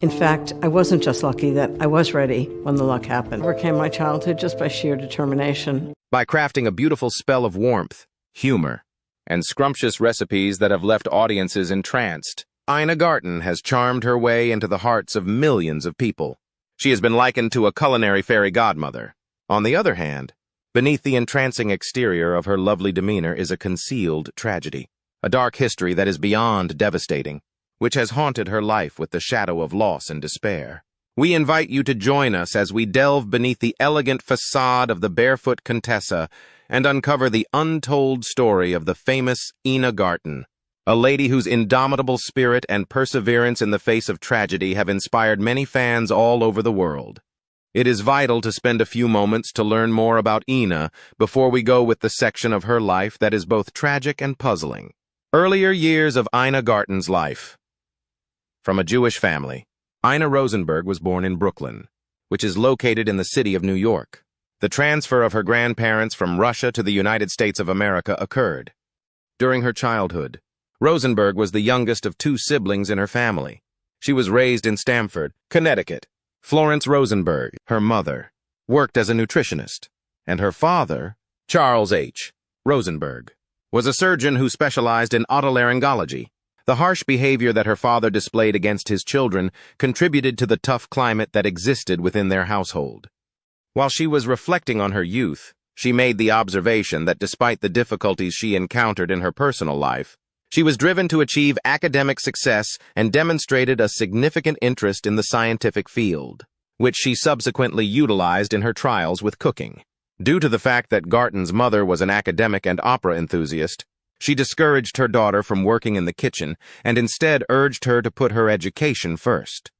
In fact, I wasn't just lucky that I was ready when the luck happened. I overcame my childhood just by sheer determination. By crafting a beautiful spell of warmth, humor, and scrumptious recipes that have left audiences entranced, Ina Garten has charmed her way into the hearts of millions of people. She has been likened to a culinary fairy godmother. On the other hand, beneath the entrancing exterior of her lovely demeanor is a concealed tragedy, a dark history that is beyond devastating, which has haunted her life with the shadow of loss and despair. We invite you to join us as we delve beneath the elegant facade of the barefoot Contessa and uncover the untold story of the famous Ina Garten, a lady whose indomitable spirit and perseverance in the face of tragedy have inspired many fans all over the world. It is vital to spend a few moments to learn more about Ina before we go with the section of her life that is both tragic and puzzling. Earlier years of Ina Garten's life. From a Jewish family, Ina Rosenberg was born in Brooklyn, which is located in the city of New York. The transfer of her grandparents from Russia to the United States of America occurred. During her childhood, Rosenberg was the youngest of two siblings in her family. She was raised in Stamford, Connecticut. Florence Rosenberg, her mother, worked as a nutritionist, and her father, Charles H. Rosenberg, was a surgeon who specialized in otolaryngology. The harsh behavior that her father displayed against his children contributed to the tough climate that existed within their household. While she was reflecting on her youth, she made the observation that despite the difficulties she encountered in her personal life, she was driven to achieve academic success and demonstrated a significant interest in the scientific field, which she subsequently utilized in her trials with cooking. Due to the fact that Garten's mother was an academic and opera enthusiast, she discouraged her daughter from working in the kitchen and instead urged her to put her education first.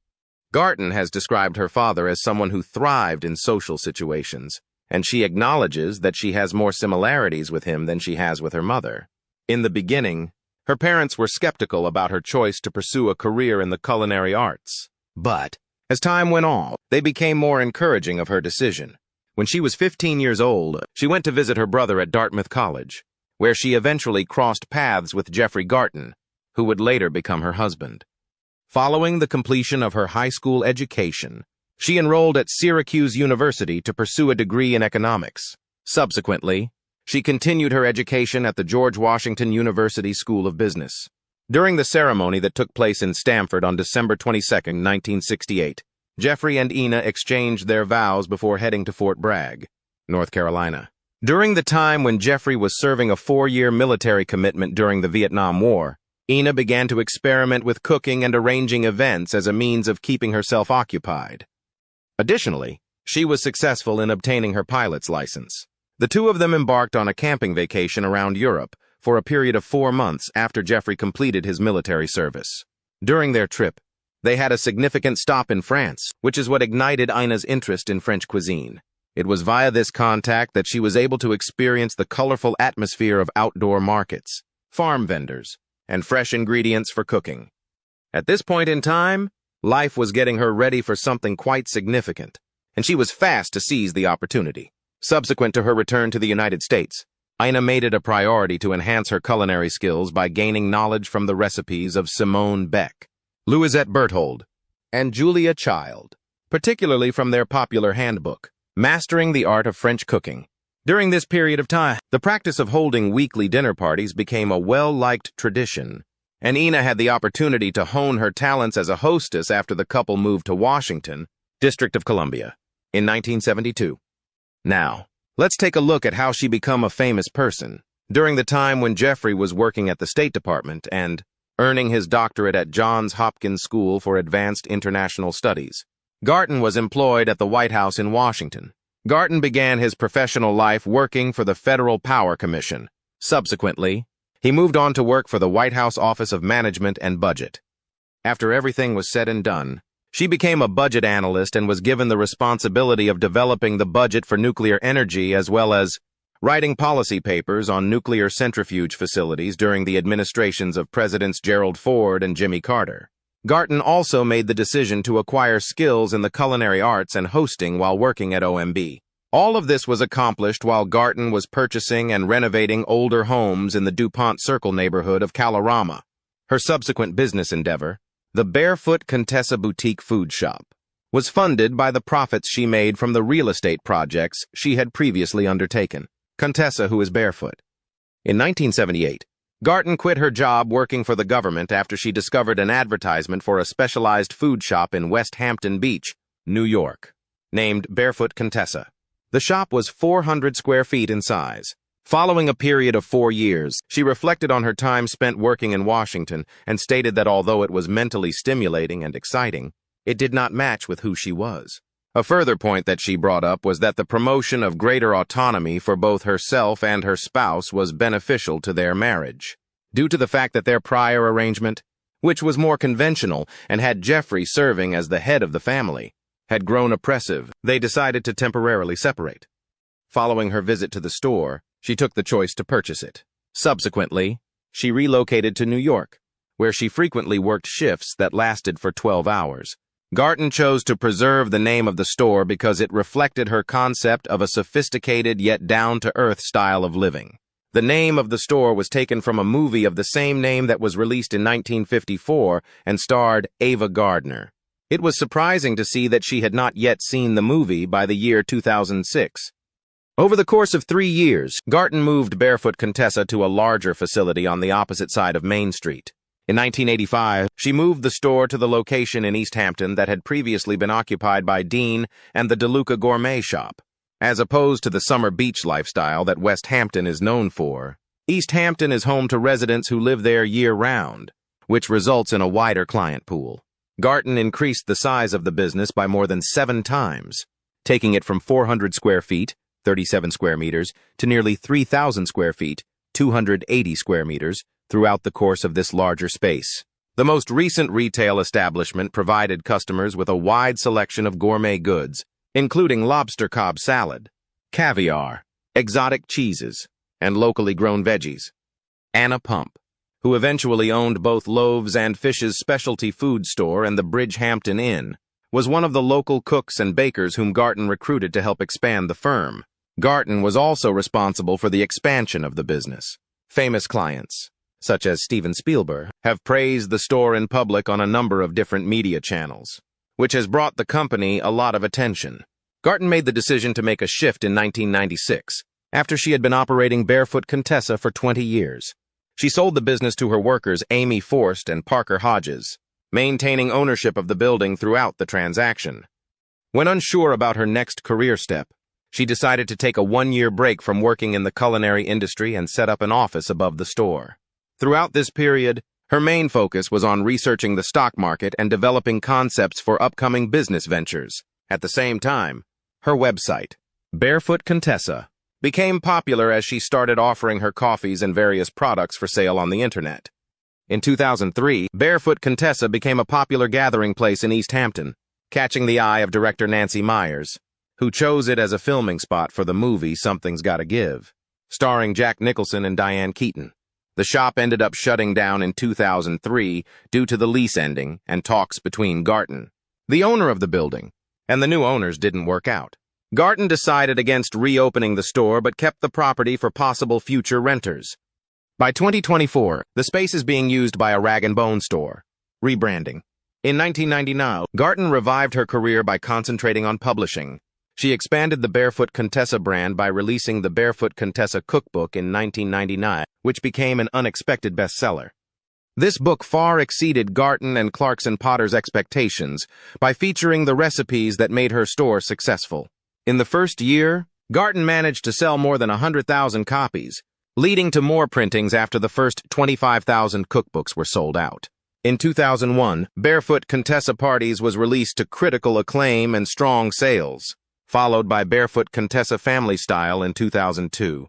Garten has described her father as someone who thrived in social situations, and she acknowledges that she has more similarities with him than she has with her mother. In the beginning, her parents were skeptical about her choice to pursue a career in the culinary arts. But, as time went on, they became more encouraging of her decision. When she was 15 years old, she went to visit her brother at Dartmouth College, where she eventually crossed paths with Jeffrey Garten, who would later become her husband. Following the completion of her high school education, she enrolled at Syracuse University to pursue a degree in economics. Subsequently, she continued her education at the George Washington University School of Business. During the ceremony that took place in Stamford on December 22, 1968, Jeffrey and Ina exchanged their vows before heading to Fort Bragg, North Carolina. During the time when Jeffrey was serving a 4-year military commitment during the Vietnam War, Ina began to experiment with cooking and arranging events as a means of keeping herself occupied. Additionally, she was successful in obtaining her pilot's license. The two of them embarked on a camping vacation around Europe for a period of 4 months after Jeffrey completed his military service. During their trip, they had a significant stop in France, which is what ignited Ina's interest in French cuisine. It was via this contact that she was able to experience the colorful atmosphere of outdoor markets, farm vendors, and fresh ingredients for cooking. At this point in time, life was getting her ready for something quite significant, and she was fast to seize the opportunity. Subsequent to her return to the United States, Ina made it a priority to enhance her culinary skills by gaining knowledge from the recipes of Simone Beck, Louisette Berthold, and Julia Child, particularly from their popular handbook, Mastering the Art of French Cooking. During this period of time, the practice of holding weekly dinner parties became a well-liked tradition, and Ina had the opportunity to hone her talents as a hostess after the couple moved to Washington, District of Columbia, in 1972. Now, let's take a look at how she became a famous person. During the time when Jeffrey was working at the State Department and earning his doctorate at Johns Hopkins School for Advanced International Studies, Garten was employed at the White House in Washington. Garten began his professional life working for the Federal Power Commission. Subsequently, he moved on to work for the White House Office of Management and Budget. After everything was said and done, she became a budget analyst and was given the responsibility of developing the budget for nuclear energy as well as writing policy papers on nuclear centrifuge facilities during the administrations of Presidents Gerald Ford and Jimmy Carter. Garten also made the decision to acquire skills in the culinary arts and hosting while working at OMB. All of this was accomplished while Garten was purchasing and renovating older homes in the DuPont Circle neighborhood of Kalorama. Her subsequent business endeavor, The Barefoot Contessa Boutique Food Shop was funded by the profits she made from the real estate projects she had previously undertaken. Contessa, who is barefoot. In 1978, Garten quit her job working for the government after she discovered an advertisement for a specialized food shop in West Hampton Beach, New York, named Barefoot Contessa. The shop was 400 square feet in size. Following a period of 4 years, she reflected on her time spent working in Washington and stated that although it was mentally stimulating and exciting, it did not match with who she was. A further point that she brought up was that the promotion of greater autonomy for both herself and her spouse was beneficial to their marriage. Due to the fact that their prior arrangement, which was more conventional and had Jeffrey serving as the head of the family, had grown oppressive, they decided to temporarily separate. Following her visit to the store, she took the choice to purchase it. Subsequently, she relocated to New York, where she frequently worked shifts that lasted for 12 hours. Garten chose to preserve the name of the store because it reflected her concept of a sophisticated yet down-to-earth style of living. The name of the store was taken from a movie of the same name that was released in 1954 and starred Ava Gardner. It was surprising to see that she had not yet seen the movie by the year 2006. Over the course of 3 years, Garten moved Barefoot Contessa to a larger facility on the opposite side of Main Street. In 1985, she moved the store to the location in East Hampton that had previously been occupied by Dean and the DeLuca Gourmet Shop. As opposed to the summer beach lifestyle that West Hampton is known for, East Hampton is home to residents who live there year-round, which results in a wider client pool. Garten increased the size of the business by more than 7 times, taking it from 400 square feet, 37 square meters, to nearly 3,000 square feet, 280 square meters, throughout the course of this larger space. The most recent retail establishment provided customers with a wide selection of gourmet goods, including lobster Cobb salad, caviar, exotic cheeses, and locally grown veggies. Anna Pump, who eventually owned both Loaves and Fish's specialty food store and the Bridgehampton Inn, was one of the local cooks and bakers whom Garten recruited to help expand the firm. Garten was also responsible for the expansion of the business. Famous clients, such as Steven Spielberg, have praised the store in public on a number of different media channels, which has brought the company a lot of attention. Garten made the decision to make a shift in 1996, after she had been operating Barefoot Contessa for 20 years. She sold the business to her workers Amy Forst and Parker Hodges, maintaining ownership of the building throughout the transaction. When unsure about her next career step, she decided to take a 1-year break from working in the culinary industry and set up an office above the store. Throughout this period, her main focus was on researching the stock market and developing concepts for upcoming business ventures. At the same time, her website, Barefoot Contessa, became popular as she started offering her coffees and various products for sale on the internet. In 2003, Barefoot Contessa became a popular gathering place in East Hampton, catching the eye of director Nancy Meyers, who chose it as a filming spot for the movie Something's Gotta Give, starring Jack Nicholson and Diane Keaton. The shop ended up shutting down in 2003 due to the lease ending and talks between Garten, the owner of the building, and the new owners didn't work out. Garten decided against reopening the store but kept the property for possible future renters. By 2024, the space is being used by a rag and bone store, rebranding. In 1999, Garten revived her career by concentrating on publishing. She expanded the Barefoot Contessa brand by releasing the Barefoot Contessa Cookbook in 1999, which became an unexpected bestseller. This book far exceeded Garten and Clarkson Potter's expectations by featuring the recipes that made her store successful. In the first year, Garten managed to sell more than 100,000 copies, leading to more printings after the first 25,000 cookbooks were sold out. In 2001, Barefoot Contessa Parties was released to critical acclaim and strong sales, followed by Barefoot Contessa Family Style in 2002.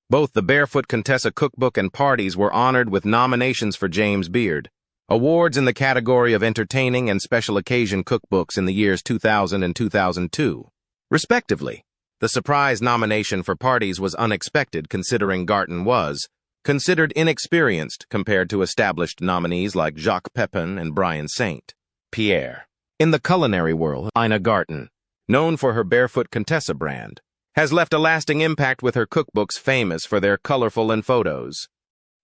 Both the Barefoot Contessa Cookbook and Parties were honored with nominations for James Beard Awards in the category of entertaining and special occasion cookbooks in the years 2000 and 2002, respectively. The surprise nomination for Parties was unexpected considering Garten was considered inexperienced compared to established nominees like Jacques Pepin and Brian St. Pierre. In the culinary world, Ina Garten, known for her Barefoot Contessa brand, has left a lasting impact with her cookbooks famous for their colorful and photos.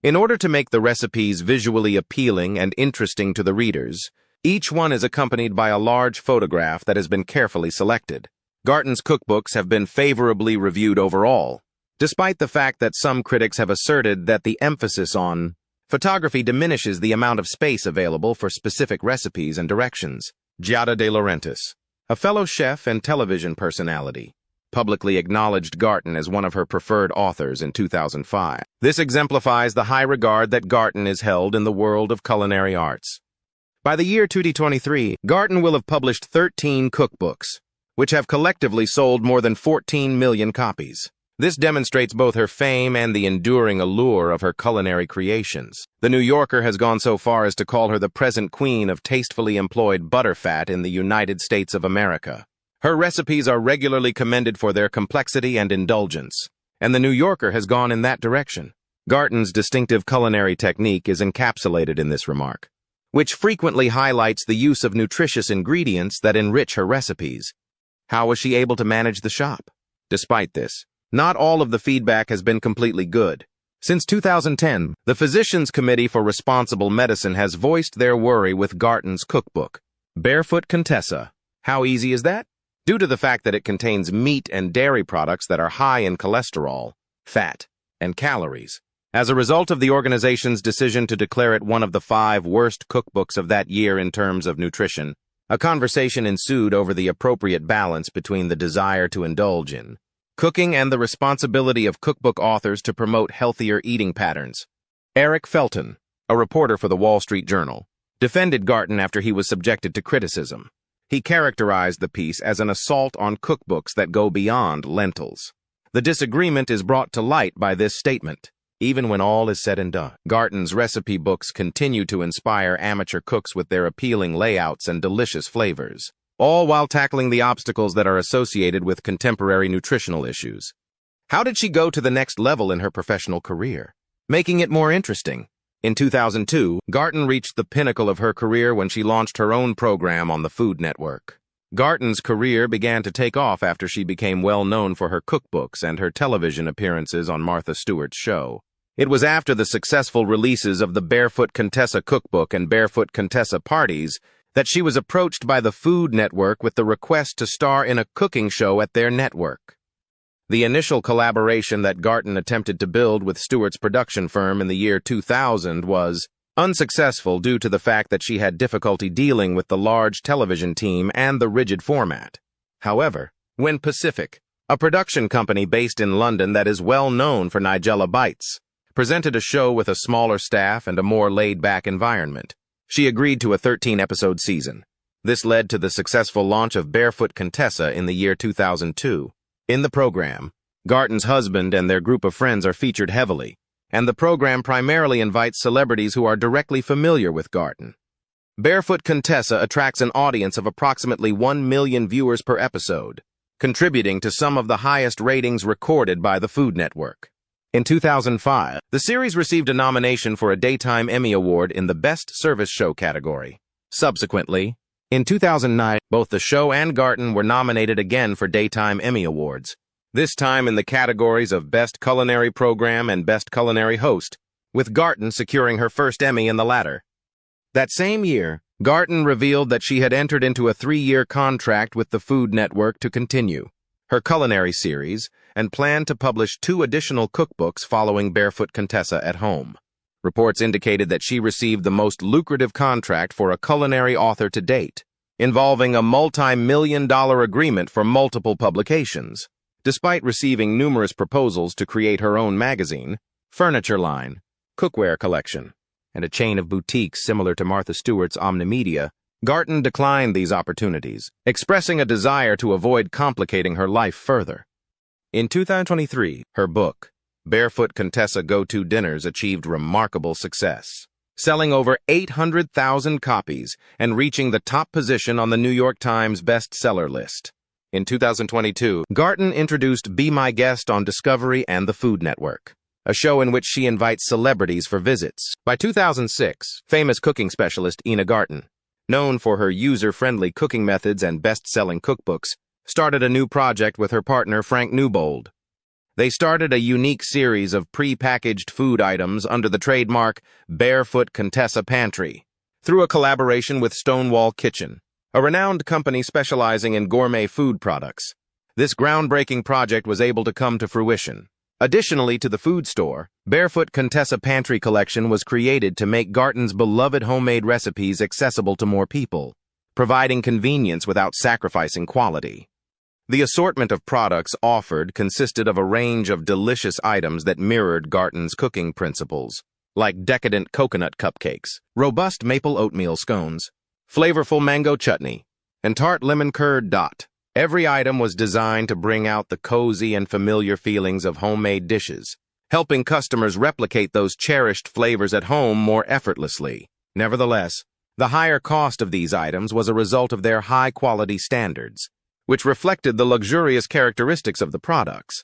In order to make the recipes visually appealing and interesting to the readers, each one is accompanied by a large photograph that has been carefully selected. Garten's cookbooks have been favorably reviewed overall, despite the fact that some critics have asserted that the emphasis on photography diminishes the amount of space available for specific recipes and directions. Giada De Laurentiis, a fellow chef and television personality, publicly acknowledged Garten as one of her preferred authors in 2005. This exemplifies the high regard that Garten is held in the world of culinary arts. By the year 2023, Garten will have published 13 cookbooks, which have collectively sold more than 14 million copies. This demonstrates both her fame and the enduring allure of her culinary creations. The New Yorker has gone so far as to call her the present queen of tastefully employed butterfat in the United States of America. Her recipes are regularly commended for their complexity and indulgence, and the New Yorker has gone in that direction. Garten's distinctive culinary technique is encapsulated in this remark, which frequently highlights the use of nutritious ingredients that enrich her recipes. How was she able to manage the shop? Despite this, not all of the feedback has been completely good. Since 2010, the Physicians Committee for Responsible Medicine has voiced their worry with Garten's cookbook, Barefoot Contessa. How easy is that? Due to the fact that it contains meat and dairy products that are high in cholesterol, fat, and calories. As a result of the organization's decision to declare it one of the 5 worst cookbooks of that year in terms of nutrition, a conversation ensued over the appropriate balance between the desire to indulge in cooking and the responsibility of cookbook authors to promote healthier eating patterns. Eric Felton, a reporter for the Wall Street Journal, defended Garten after he was subjected to criticism. He characterized the piece as an assault on cookbooks that go beyond lentils. The disagreement is brought to light by this statement. Even when all is said and done, Garten's recipe books continue to inspire amateur cooks with their appealing layouts and delicious flavors, all while tackling the obstacles that are associated with contemporary nutritional issues. How did she go to the next level in her professional career, making it more interesting? In 2002, Garten reached the pinnacle of her career when she launched her own program on the Food Network. Garten's career began to take off after she became well known for her cookbooks and her television appearances on Martha Stewart's show. It was after the successful releases of the Barefoot Contessa cookbook and Barefoot Contessa parties that she was approached by the Food Network with the request to star in a cooking show at their network. The initial collaboration that Garten attempted to build with Stewart's production firm in the year 2000 was unsuccessful due to the fact that she had difficulty dealing with the large television team and the rigid format. However, when Pacific, a production company based in London that is well known for Nigella Bites, presented a show with a smaller staff and a more laid-back environment, she agreed to a 13-episode season. This led to the successful launch of Barefoot Contessa in the year 2002. In the program, Garten's husband and their group of friends are featured heavily, and the program primarily invites celebrities who are directly familiar with Garten. Barefoot Contessa attracts an audience of approximately 1 million viewers per episode, contributing to some of the highest ratings recorded by the Food Network. In 2005, the series received a nomination for a Daytime Emmy Award in the Best Service Show category. Subsequently, in 2009, both the show and Garten were nominated again for Daytime Emmy Awards, this time in the categories of Best Culinary Program and Best Culinary Host, with Garten securing her first Emmy in the latter. That same year, Garten revealed that she had entered into a 3-year contract with the Food Network to continue her culinary series and planned to publish 2 additional cookbooks following Barefoot Contessa at home. Reports indicated that she received the most lucrative contract for a culinary author to date, involving a multi-million-dollar agreement for multiple publications. Despite receiving numerous proposals to create her own magazine, furniture line, cookware collection, and a chain of boutiques similar to Martha Stewart's Omnimedia, Garten declined these opportunities, expressing a desire to avoid complicating her life further. In 2023, her book, Barefoot Contessa Go-To Dinners, achieved remarkable success, selling over 800,000 copies and reaching the top position on the New York Times bestseller list. In 2022, Garten introduced Be My Guest on Discovery and the Food Network, a show in which she invites celebrities for visits. By 2006, famous cooking specialist Ina Garten, known for her user-friendly cooking methods and best-selling cookbooks, started a new project with her partner Frank Newbold. They started a unique series of pre-packaged food items under the trademark Barefoot Contessa Pantry through a collaboration with Stonewall Kitchen, a renowned company specializing in gourmet food products. This groundbreaking project was able to come to fruition. Additionally to the food store, Barefoot Contessa Pantry Collection was created to make Garten's beloved homemade recipes accessible to more people, providing convenience without sacrificing quality. The assortment of products offered consisted of a range of delicious items that mirrored Garten's cooking principles, like decadent coconut cupcakes, robust maple oatmeal scones, flavorful mango chutney, and tart lemon curd dot. Every item was designed to bring out the cozy and familiar feelings of homemade dishes, helping customers replicate those cherished flavors at home more effortlessly. Nevertheless, the higher cost of these items was a result of their high-quality standards, which reflected the luxurious characteristics of the products.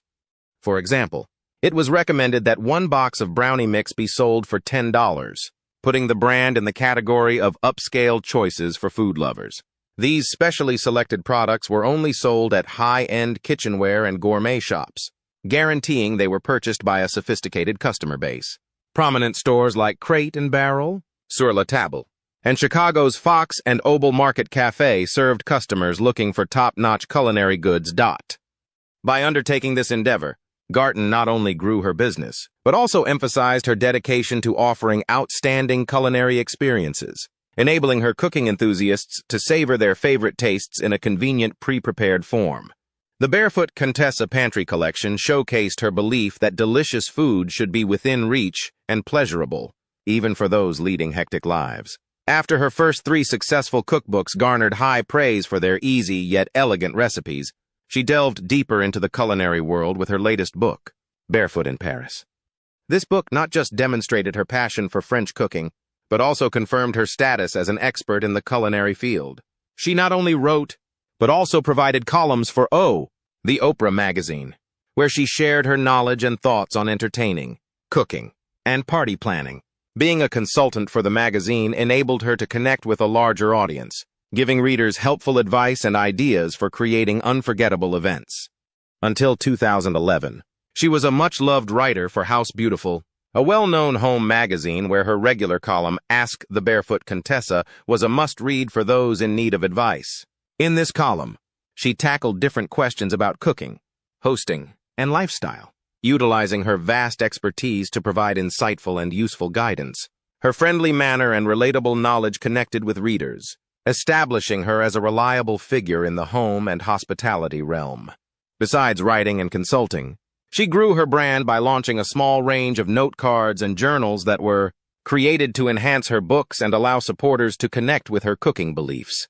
For example, it was recommended that one box of brownie mix be sold for $10, putting the brand in the category of upscale choices for food lovers. These specially selected products were only sold at high-end kitchenware and gourmet shops, guaranteeing they were purchased by a sophisticated customer base. Prominent stores like Crate and Barrel, Sur la Table, and Chicago's Fox and Obel Market Cafe served customers looking for top-notch culinary goods. By undertaking this endeavor, Garten not only grew her business, but also emphasized her dedication to offering outstanding culinary experiences, enabling her cooking enthusiasts to savor their favorite tastes in a convenient pre-prepared form. The Barefoot Contessa Pantry Collection showcased her belief that delicious food should be within reach and pleasurable, even for those leading hectic lives. After her first 3 successful cookbooks garnered high praise for their easy yet elegant recipes, she delved deeper into the culinary world with her latest book, Barefoot in Paris. This book not just demonstrated her passion for French cooking, but also confirmed her status as an expert in the culinary field. She not only wrote, but also provided columns for the Oprah magazine, where she shared her knowledge and thoughts on entertaining, cooking, and party planning. Being a consultant for the magazine enabled her to connect with a larger audience, giving readers helpful advice and ideas for creating unforgettable events. Until 2011, she was a much-loved writer for House Beautiful, a well-known home magazine where her regular column, Ask the Barefoot Contessa, was a must-read for those in need of advice. In this column, she tackled different questions about cooking, hosting, and lifestyle, utilizing her vast expertise to provide insightful and useful guidance. Her friendly manner and relatable knowledge connected with readers, establishing her as a reliable figure in the home and hospitality realm. Besides writing and consulting, she grew her brand by launching a small range of note cards and journals that were created to enhance her books and allow supporters to connect with her cooking beliefs.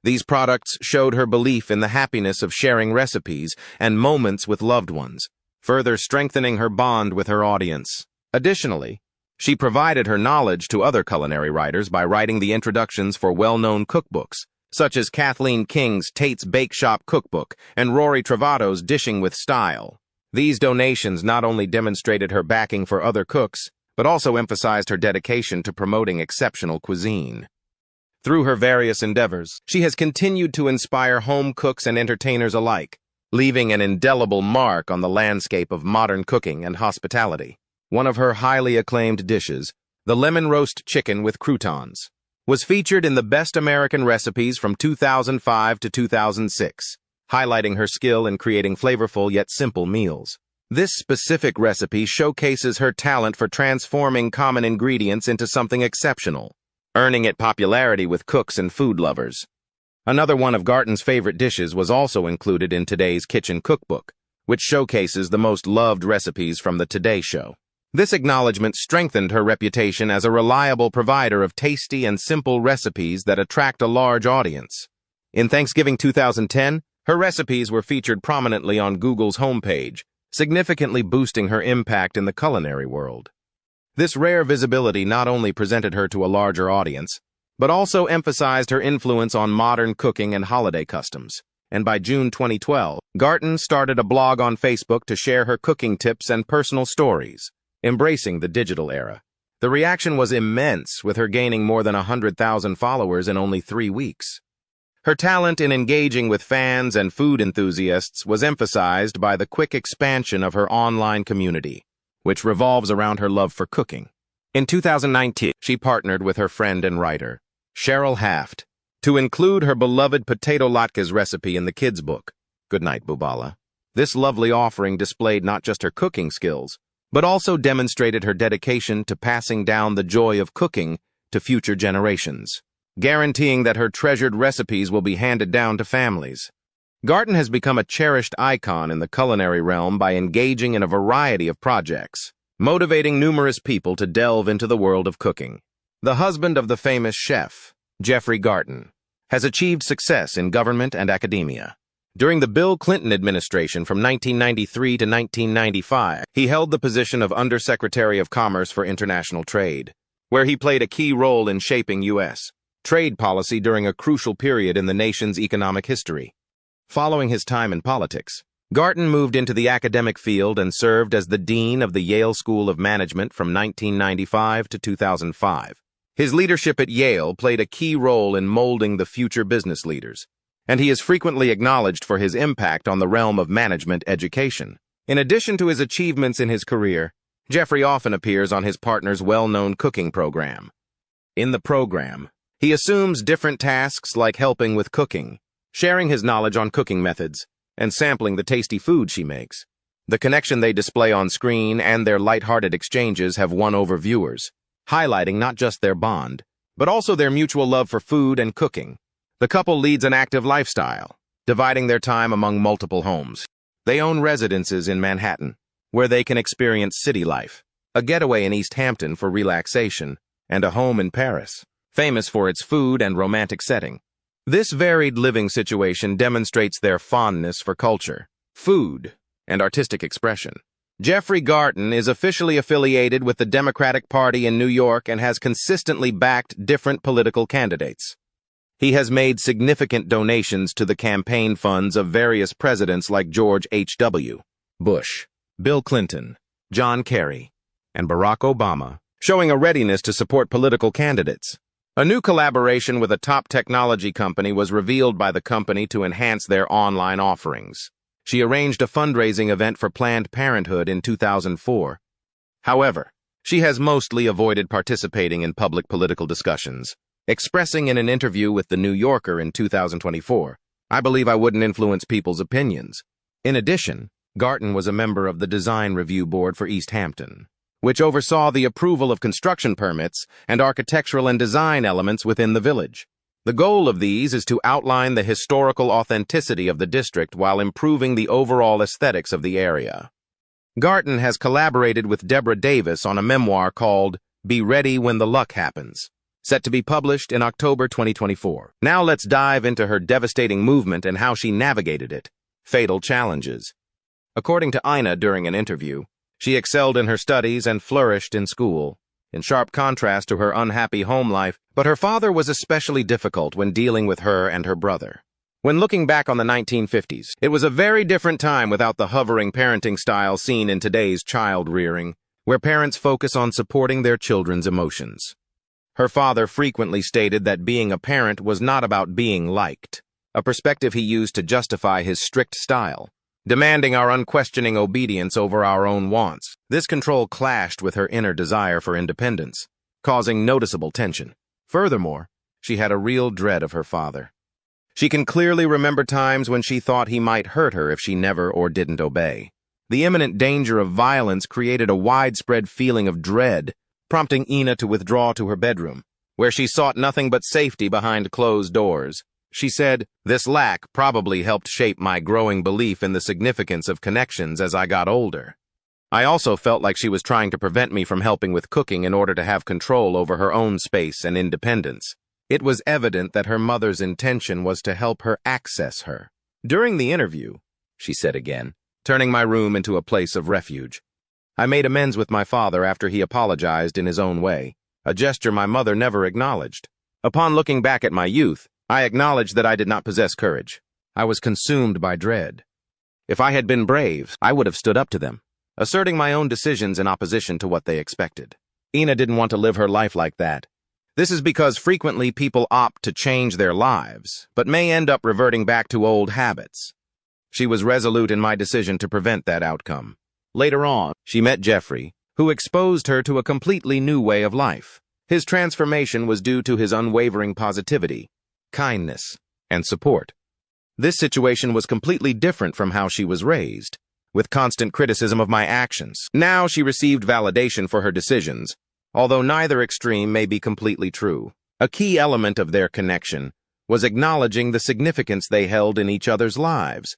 These products showed her belief in the happiness of sharing recipes and moments with loved ones, further strengthening her bond with her audience. Additionally, she provided her knowledge to other culinary writers by writing the introductions for well-known cookbooks, such as Kathleen King's Tate's Bake Shop Cookbook and Rory Travato's Dishing with Style. These donations not only demonstrated her backing for other cooks, but also emphasized her dedication to promoting exceptional cuisine. Through her various endeavors, she has continued to inspire home cooks and entertainers alike, leaving an indelible mark on the landscape of modern cooking and hospitality. One of her highly acclaimed dishes, the lemon roast chicken with croutons, was featured in the Best American Recipes from 2005 to 2006. Highlighting her skill in creating flavorful yet simple meals. This specific recipe showcases her talent for transforming common ingredients into something exceptional, earning it popularity with cooks and food lovers. Another one of Garten's favorite dishes was also included in today's kitchen cookbook, which showcases the most loved recipes from the Today Show. This acknowledgement strengthened her reputation as a reliable provider of tasty and simple recipes that attract a large audience. In Thanksgiving 2010, her recipes were featured prominently on Google's homepage, significantly boosting her impact in the culinary world. This rare visibility not only presented her to a larger audience, but also emphasized her influence on modern cooking and holiday customs. And by June 2012, Garten started a blog on Facebook to share her cooking tips and personal stories, embracing the digital era. The reaction was immense, with her gaining more than 100,000 followers in only 3 weeks. Her talent in engaging with fans and food enthusiasts was emphasized by the quick expansion of her online community, which revolves around her love for cooking. In 2019, she partnered with her friend and writer, Cheryl Haft, to include her beloved potato latkes recipe in the kids' book, Goodnight, Bubala. This lovely offering displayed not just her cooking skills, but also demonstrated her dedication to passing down the joy of cooking to future generations, guaranteeing that her treasured recipes will be handed down to families. Garten has become a cherished icon in the culinary realm by engaging in a variety of projects, motivating numerous people to delve into the world of cooking. The husband of the famous chef, Jeffrey Garten, has achieved success in government and academia. During the Bill Clinton administration from 1993 to 1995, he held the position of Undersecretary of Commerce for International Trade, where he played a key role in shaping U.S. trade policy during a crucial period in the nation's economic history. Following his time in politics, Garten moved into the academic field and served as the dean of the Yale School of Management from 1995 to 2005. His leadership at Yale played a key role in molding the future business leaders, and he is frequently acknowledged for his impact on the realm of management education. In addition to his achievements in his career, Jeffrey often appears on his partner's well-known cooking program. In the program, he assumes different tasks like helping with cooking, sharing his knowledge on cooking methods, and sampling the tasty food she makes. The connection they display on screen and their lighthearted exchanges have won over viewers, highlighting not just their bond, but also their mutual love for food and cooking. The couple leads an active lifestyle, dividing their time among multiple homes. They own residences in Manhattan, where they can experience city life, a getaway in East Hampton for relaxation, and a home in Paris, famous for its food and romantic setting. This varied living situation demonstrates their fondness for culture, food, and artistic expression. Jeffrey Garten is officially affiliated with the Democratic Party in New York and has consistently backed different political candidates. He has made significant donations to the campaign funds of various presidents like George H.W. Bush, Bill Clinton, John Kerry, and Barack Obama, showing a readiness to support political candidates. A new collaboration with a top technology company was revealed by the company to enhance their online offerings. She arranged a fundraising event for Planned Parenthood in 2004. However, she has mostly avoided participating in public political discussions, expressing in an interview with The New Yorker in 2024, "I believe I wouldn't influence people's opinions." In addition, Garten was a member of the Design Review Board for East Hampton, which oversaw the approval of construction permits and architectural and design elements within the village. The goal of these is to outline the historical authenticity of the district while improving the overall aesthetics of the area. Garten has collaborated with Deborah Davis on a memoir called Be Ready When the Luck Happens, set to be published in October 2024. Now let's dive into her devastating movement and how she navigated it. Fatal challenges. According to Ina during an interview, she excelled in her studies and flourished in school, in sharp contrast to her unhappy home life, but her father was especially difficult when dealing with her and her brother. When looking back on the 1950s, it was a very different time without the hovering parenting style seen in today's child rearing, where parents focus on supporting their children's emotions. Her father frequently stated that being a parent was not about being liked, a perspective he used to justify his strict style, demanding our unquestioning obedience over our own wants. This control clashed with her inner desire for independence, causing noticeable tension. Furthermore, she had a real dread of her father. She can clearly remember times when she thought he might hurt her if she never or didn't obey. The imminent danger of violence created a widespread feeling of dread, prompting Ina to withdraw to her bedroom, where she sought nothing but safety behind closed doors. She said, "This lack probably helped shape my growing belief in the significance of connections as I got older. I also felt like she was trying to prevent me from helping with cooking in order to have control over her own space and independence." It was evident that her mother's intention was to help her access her. During the interview, she said again, turning my room into a place of refuge. I made amends with my father after he apologized in his own way, a gesture my mother never acknowledged. Upon looking back at my youth, I acknowledged that I did not possess courage. I was consumed by dread. If I had been brave, I would have stood up to them, asserting my own decisions in opposition to what they expected. Ina didn't want to live her life like that. This is because frequently people opt to change their lives, but may end up reverting back to old habits. She was resolute in my decision to prevent that outcome. Later on, she met Jeffrey, who exposed her to a completely new way of life. His transformation was due to his unwavering positivity, kindness, and support. This situation was completely different from how she was raised, with constant criticism of my actions. Now she received validation for her decisions, although neither extreme may be completely true. A key element of their connection was acknowledging the significance they held in each other's lives.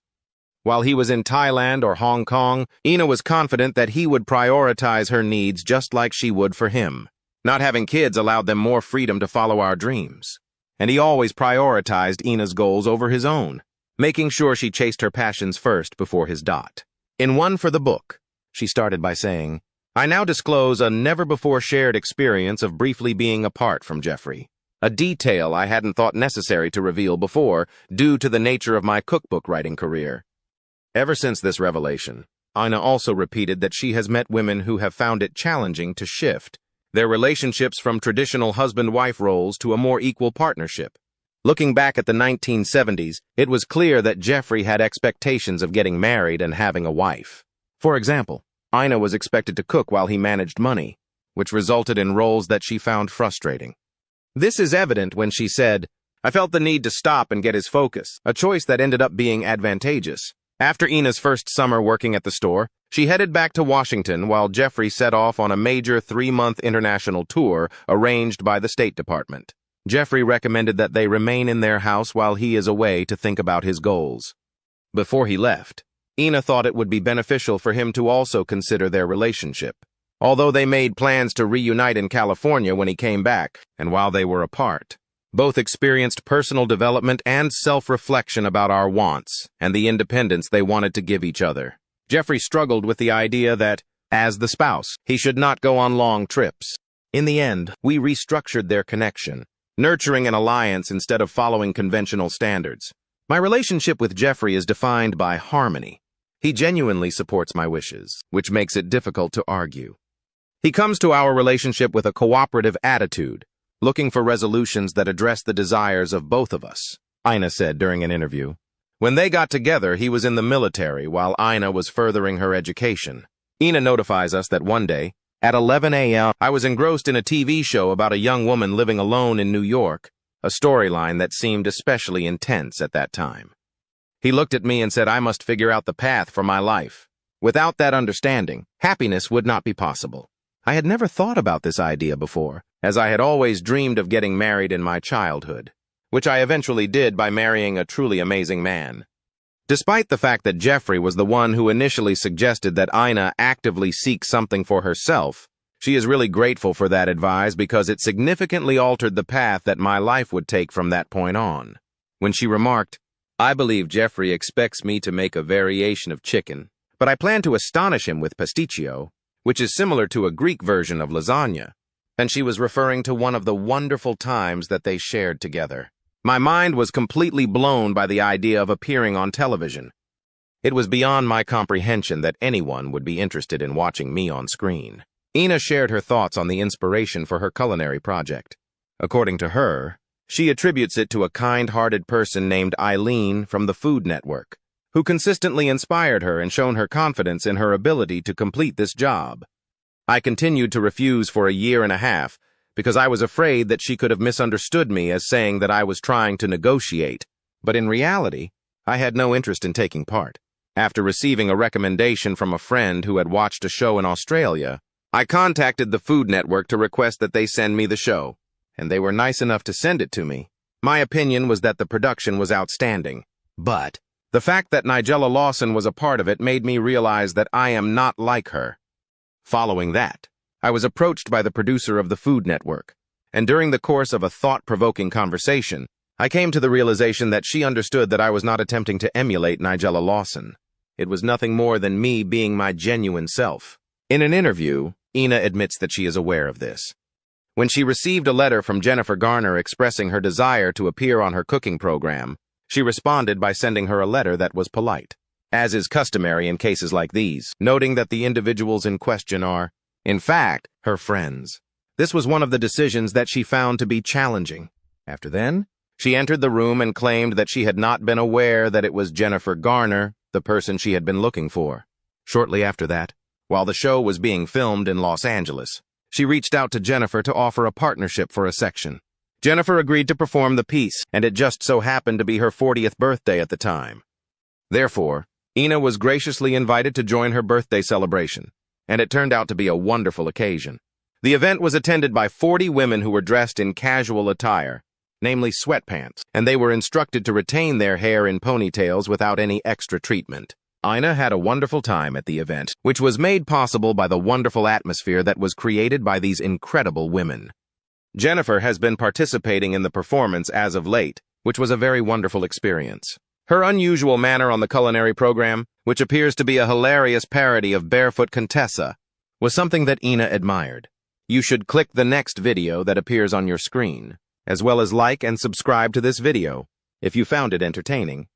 While he was in Thailand or Hong Kong, Ina was confident that he would prioritize her needs just like she would for him. Not having kids allowed them more freedom to follow our dreams, and he always prioritized Ina's goals over his own, making sure she chased her passions first before his dot. In One for the Book, she started by saying, "I now disclose a never-before-shared experience of briefly being apart from Jeffrey, a detail I hadn't thought necessary to reveal before due to the nature of my cookbook writing career." Ever since this revelation, Ina also repeated that she has met women who have found it challenging to shift their relationships from traditional husband-wife roles to a more equal partnership. Looking back at the 1970s, it was clear that Jeffrey had expectations of getting married and having a wife. For example, Ina was expected to cook while he managed money, which resulted in roles that she found frustrating. This is evident when she said, "I felt the need to stop and get his focus," a choice that ended up being advantageous. After Ina's first summer working at the store, she headed back to Washington while Jeffrey set off on a major 3-month international tour arranged by the State Department. Jeffrey recommended that they remain in their house while he is away to think about his goals. Before he left, Ina thought it would be beneficial for him to also consider their relationship. Although they made plans to reunite in California when he came back, and while they were apart, both experienced personal development and self-reflection about our wants and the independence they wanted to give each other. Jeffrey struggled with the idea that, as the spouse, he should not go on long trips. In the end, we restructured their connection, nurturing an alliance instead of following conventional standards. My relationship with Jeffrey is defined by harmony. He genuinely supports my wishes, which makes it difficult to argue. He comes to our relationship with a cooperative attitude, looking for resolutions that address the desires of both of us, Ina said during an interview. When they got together, he was in the military while Ina was furthering her education. Ina notifies us that one day, at 11 a.m., I was engrossed in a TV show about a young woman living alone in New York, a storyline that seemed especially intense at that time. He looked at me and said I must figure out the path for my life. Without that understanding, happiness would not be possible. I had never thought about this idea before, as I had always dreamed of getting married in my childhood, which I eventually did by marrying a truly amazing man. Despite the fact that Jeffrey was the one who initially suggested that Ina actively seek something for herself, she is really grateful for that advice because it significantly altered the path that my life would take from that point on. When she remarked, "I believe Jeffrey expects me to make a variation of chicken, but I plan to astonish him with pasticcio, which is similar to a Greek version of lasagna," and she was referring to one of the wonderful times that they shared together. My mind was completely blown by the idea of appearing on television. It was beyond my comprehension that anyone would be interested in watching me on screen. Ina shared her thoughts on the inspiration for her culinary project. According to her, she attributes it to a kind-hearted person named Eileen from the Food Network, who consistently inspired her and shown her confidence in her ability to complete this job. I continued to refuse for a year and a half because I was afraid that she could have misunderstood me as saying that I was trying to negotiate, but in reality, I had no interest in taking part. After receiving a recommendation from a friend who had watched a show in Australia, I contacted the Food Network to request that they send me the show, and they were nice enough to send it to me. My opinion was that the production was outstanding, but the fact that Nigella Lawson was a part of it made me realize that I am not like her. Following that, I was approached by the producer of the Food Network, and during the course of a thought-provoking conversation, I came to the realization that she understood that I was not attempting to emulate Nigella Lawson. It was nothing more than me being my genuine self. In an interview, Ina admits that she is aware of this. When she received a letter from Jennifer Garner expressing her desire to appear on her cooking program, she responded by sending her a letter that was polite, as is customary in cases like these, noting that the individuals in question are, in fact, her friends. This was one of the decisions that she found to be challenging. After then, she entered the room and claimed that she had not been aware that it was Jennifer Garner, the person she had been looking for. Shortly after that, while the show was being filmed in Los Angeles, she reached out to Jennifer to offer a partnership for a section. Jennifer agreed to perform the piece, and it just so happened to be her 40th birthday at the time. Therefore, Ina was graciously invited to join her birthday celebration, and it turned out to be a wonderful occasion. The event was attended by 40 women who were dressed in casual attire, namely sweatpants, and they were instructed to retain their hair in ponytails without any extra treatment. Ina had a wonderful time at the event, which was made possible by the wonderful atmosphere that was created by these incredible women. Jennifer has been participating in the performance as of late, which was a very wonderful experience. Her unusual manner on the culinary program, which appears to be a hilarious parody of Barefoot Contessa, was something that Ina admired. You should click the next video that appears on your screen, as well as like and subscribe to this video if you found it entertaining.